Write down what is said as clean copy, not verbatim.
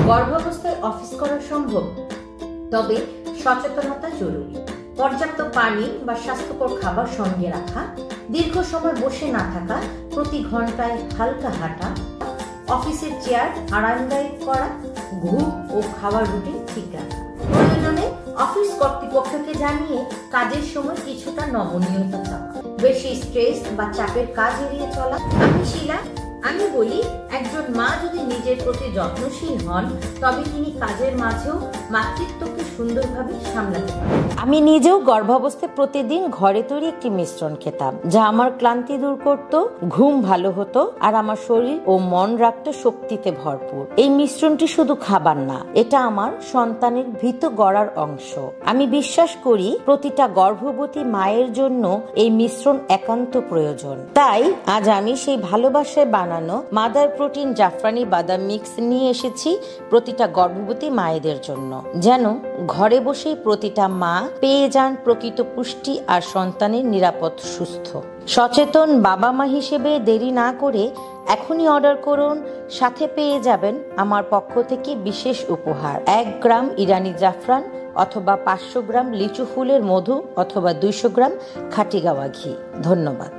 গর্ভাবস্থায় অফিস করা সম্ভব, তবে সচেতনতা জরুরি। পর্যাপ্ত পানি বা স্বাস্থ্যকর খাবার সঙ্গে রাখা, দীর্ঘ সময় বসে না থাকা, প্রতি ঘন্টায় হালকা হাঁটা, অফিসের চেয়ার আরামদায়ক করা, ঘুম ও খাওয়ার রুটিন ঠিক রাখা। প্রয়োজনে অফিস কর্তৃপক্ষকে জানিয়ে কাজের সময় কিছুটা নমনীয়তা চাওয়া, বেশি স্ট্রেস বা চাপের কাজ এড়িয়ে চলা। আমি শিলা, আমি বলি, একজন মা যদি নিজের প্রতি যত্নশীল হন, তবে তিনি কাজের মাঝেও মাতৃত্বকে সুন্দরভাবে সামলাতে পারেন। আমি নিজেও গর্ভাবস্থায় প্রতিদিন ঘরে তৈরি একটি মিশ্রণ খেতাম, যা আমার ক্লান্তি দূর করত, ঘুম ভালো হতো আর আমার শরীর ও মন রাখতো শক্তিতে ভরপুর। এই মিশ্রণটি শুধু খাবার না, এটা আমার সন্তানের ভীত গড়ার অংশ। আমি বিশ্বাস করি প্রতিটা গর্ভবতী মায়ের জন্য এই মিশ্রণ একান্ত প্রয়োজন। তাই আজ আমি সেই ভালোবাসায় বানানো মাদার প্রোটিন জাফরানি বাদাম মিক্স নিয়ে এসেছি প্রতিটা গর্ভবতী মায়েদের জন্য, যেন ঘরে বসেই প্রতিটা মা পেয়ে যান প্রকৃত পুষ্টি আর সন্তানের নিরাপদ সুস্থ। সচেতন বাবা মা হিসেবে দেরি না করে এখনই অর্ডার করুন, সাথে পেয়ে যাবেন আমার পক্ষ থেকে বিশেষ উপহার 1 গ্রাম ইরানি জাফরান অথবা 500 গ্রাম লিচু ফুলের মধু অথবা 200 গ্রাম খাঁটি গাওয়া ঘি। ধন্যবাদ।